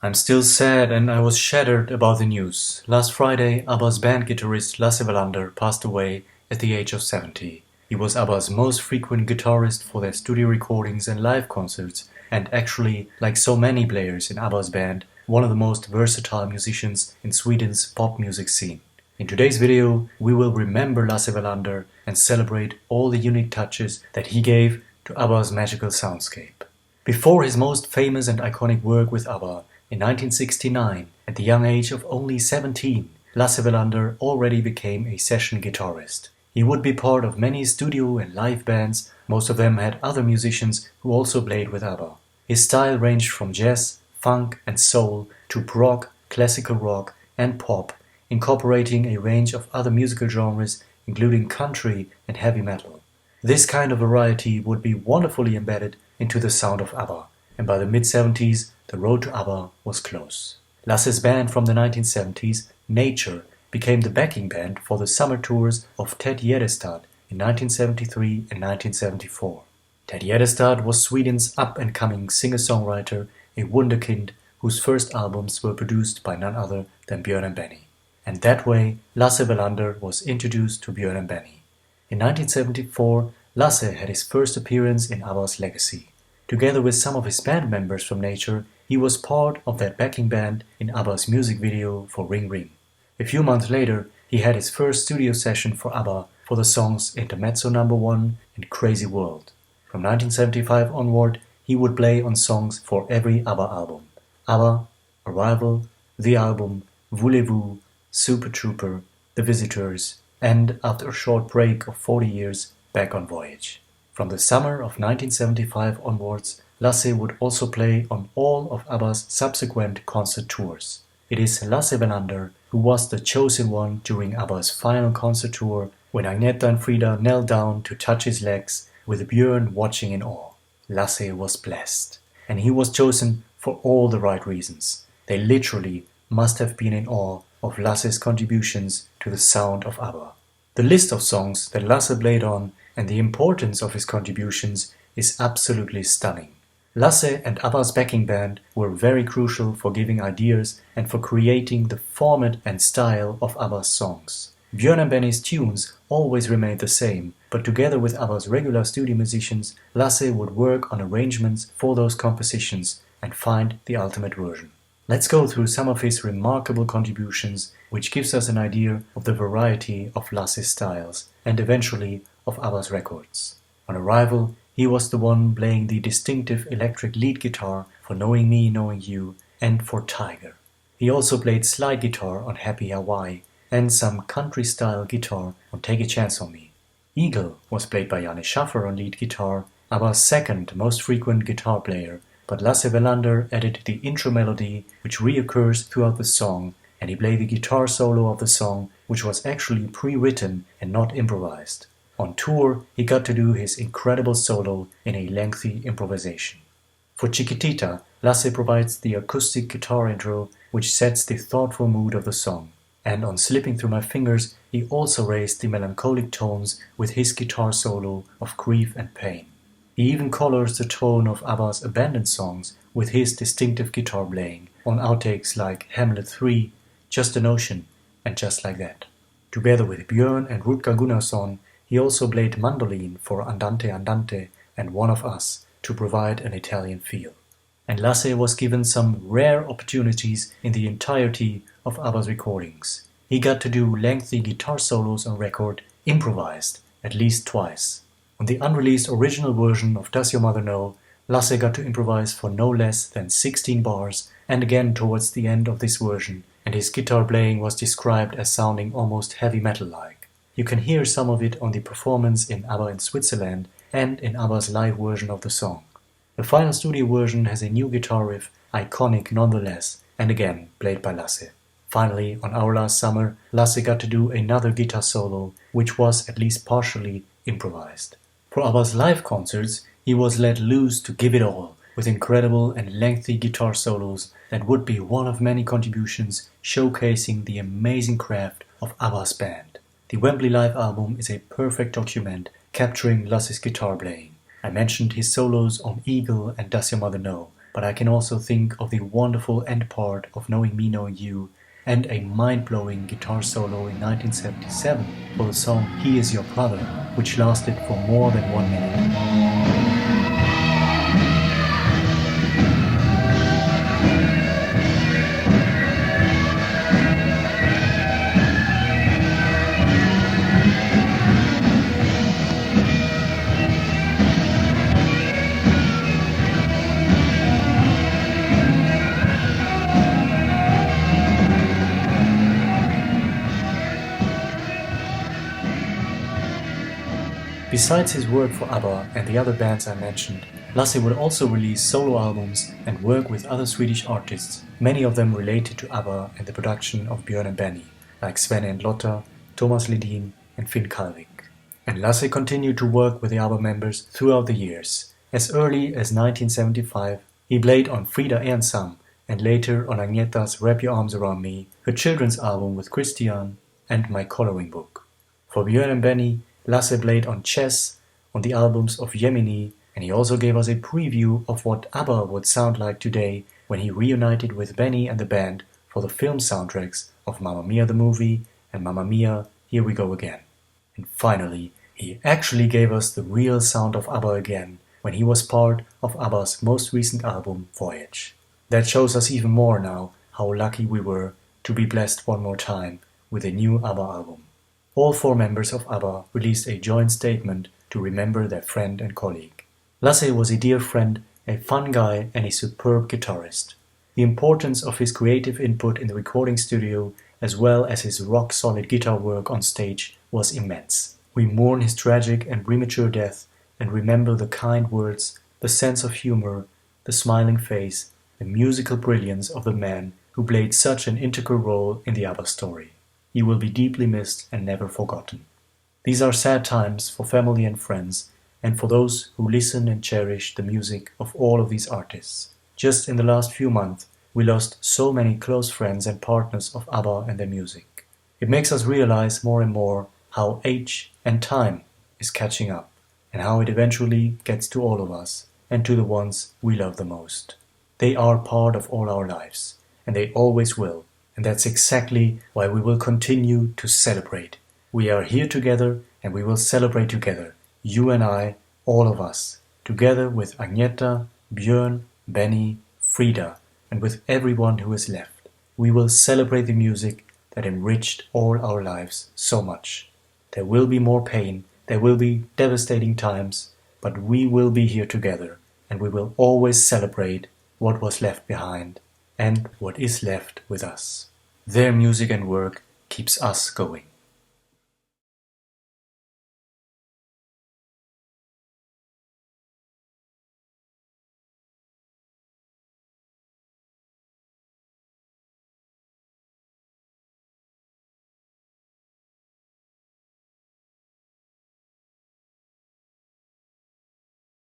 I'm still sad and I was shattered about the news. Last Friday, ABBA's band guitarist Lasse Wellander passed away at the age of 70. He was ABBA's most frequent guitarist for their studio recordings and live concerts, and actually, like so many players in ABBA's band, one of the most versatile musicians in Sweden's pop music scene. In today's video, we will remember Lasse Wellander and celebrate all the unique touches that he gave to ABBA's magical soundscape. Before his most famous and iconic work with ABBA, in 1969, at the young age of only 17, Lasse Wellander already became a session guitarist. He would be part of many studio and live bands, most of them had other musicians who also played with ABBA. His style ranged from jazz, funk and soul to prog, classical rock and pop, incorporating a range of other musical genres including country and heavy metal. This kind of variety would be wonderfully embedded into the sound of ABBA, and by the mid-70s the road to ABBA was close. Lasse's band from the 1970s, Nature, became the backing band for the summer tours of Ted Gärdestad in 1973 and 1974. Ted Gärdestad was Sweden's up-and-coming singer-songwriter, a wunderkind whose first albums were produced by none other than Björn and Benny. And that way, Lasse Wellander was introduced to Björn and Benny. In 1974, Lasse had his first appearance in ABBA's legacy. Together with some of his band members from Nature, he was part of that backing band in ABBA's music video for Ring Ring. A few months later, he had his first studio session for ABBA for the songs Intermezzo No. 1 and Crazy World. From 1975 onward, he would play on songs for every ABBA album: ABBA, Arrival, The Album, Voulez-Vous, Super Trooper, The Visitors, and after a short break of 40 years, back on Voyage. From the summer of 1975 onwards, Lasse would also play on all of ABBA's subsequent concert tours. It is Lasse Wellander who was the chosen one during ABBA's final concert tour when Agneta and Frida knelt down to touch his legs, with Björn watching in awe. Lasse was blessed, and he was chosen for all the right reasons. They literally must have been in awe of Lasse's contributions to the sound of ABBA. The list of songs that Lasse played on and the importance of his contributions is absolutely stunning. Lasse and ABBA's backing band were very crucial for giving ideas and for creating the format and style of ABBA's songs. Björn and Benny's tunes always remained the same, but together with ABBA's regular studio musicians, Lasse would work on arrangements for those compositions and find the ultimate version. Let's go through some of his remarkable contributions, which gives us an idea of the variety of Lasse's styles and eventually of ABBA's records. On Arrival, he was the one playing the distinctive electric lead guitar for Knowing Me, Knowing You and for Tiger. He also played slide guitar on Happy Hawaii and some country-style guitar on Take a Chance on Me. Eagle was played by Janne Schaffer on lead guitar, ABBA's second most frequent guitar player, but Lasse Wellander added the intro melody which reoccurs throughout the song, and he played the guitar solo of the song which was actually pre-written and not improvised. On tour, he got to do his incredible solo in a lengthy improvisation. For Chiquitita, Lasse provides the acoustic guitar intro which sets the thoughtful mood of the song. And on Slipping Through My Fingers, he also raised the melancholic tones with his guitar solo of Grief and Pain. He even colors the tone of ABBA's abandoned songs with his distinctive guitar playing on outtakes like Hamlet 3, Just an Ocean, and Just Like That. Together with Björn and Rutger Gunnarsson, he also played mandolin for Andante Andante and One of Us to provide an Italian feel. And Lasse was given some rare opportunities in the entirety of ABBA's recordings. He got to do lengthy guitar solos on record, improvised, at least twice. On the unreleased original version of Does Your Mother Know, Lasse got to improvise for no less than 16 bars, and again towards the end of this version, and his guitar playing was described as sounding almost heavy metal-like. You can hear some of it on the performance in ABBA in Switzerland and in ABBA's live version of the song. The final studio version has a new guitar riff, iconic nonetheless, and again played by Lasse. Finally, on Our Last Summer, Lasse got to do another guitar solo, which was at least partially improvised. For ABBA's live concerts, he was let loose to give it all, with incredible and lengthy guitar solos that would be one of many contributions showcasing the amazing craft of ABBA's band. The Wembley Live album is a perfect document capturing Lasse's guitar playing. I mentioned his solos on Eagle and Does Your Mother Know, but I can also think of the wonderful end part of Knowing Me, Knowing You, and a mind-blowing guitar solo in 1977 for the song He Is Your Brother, which lasted for more than 1 minute. Besides his work for ABBA and the other bands I mentioned, Lasse will also release solo albums and work with other Swedish artists, many of them related to ABBA and the production of Björn and Benny, like Sven and Lotta, Thomas Ledin and Finn Kalvik. And Lasse continued to work with the ABBA members throughout the years. As early as 1975, he played on Frida Ensam and later on Agneta's Wrap Your Arms Around Me, her children's album with Christian, and My Coloring Book. For Björn and Benny, Lasse played on Chess, on the albums of Gemini, and he also gave us a preview of what ABBA would sound like today when he reunited with Benny and the band for the film soundtracks of Mamma Mia the movie and Mamma Mia, Here We Go Again. And finally, he actually gave us the real sound of ABBA again when he was part of ABBA's most recent album, Voyage. That shows us even more now how lucky we were to be blessed one more time with a new ABBA album. All 4 members of ABBA released a joint statement to remember their friend and colleague. Lasse was a dear friend, a fun guy and a superb guitarist. The importance of his creative input in the recording studio as well as his rock-solid guitar work on stage was immense. We mourn his tragic and premature death and remember the kind words, the sense of humor, the smiling face, the musical brilliance of the man who played such an integral role in the ABBA story. He will be deeply missed and never forgotten. These are sad times for family and friends, and for those who listen and cherish the music of all of these artists. Just in the last few months, we lost so many close friends and partners of ABBA and their music. It makes us realize more and more how age and time is catching up, and how it eventually gets to all of us and to the ones we love the most. They are part of all our lives, and they always will. And that's exactly why we will continue to celebrate. We are here together and we will celebrate together. You and I, all of us, together with Agneta, Björn, Benny, Frida, and with everyone who is left. We will celebrate the music that enriched all our lives so much. There will be more pain, there will be devastating times, but we will be here together and we will always celebrate what was left behind and what is left with us. Their music and work keeps us going.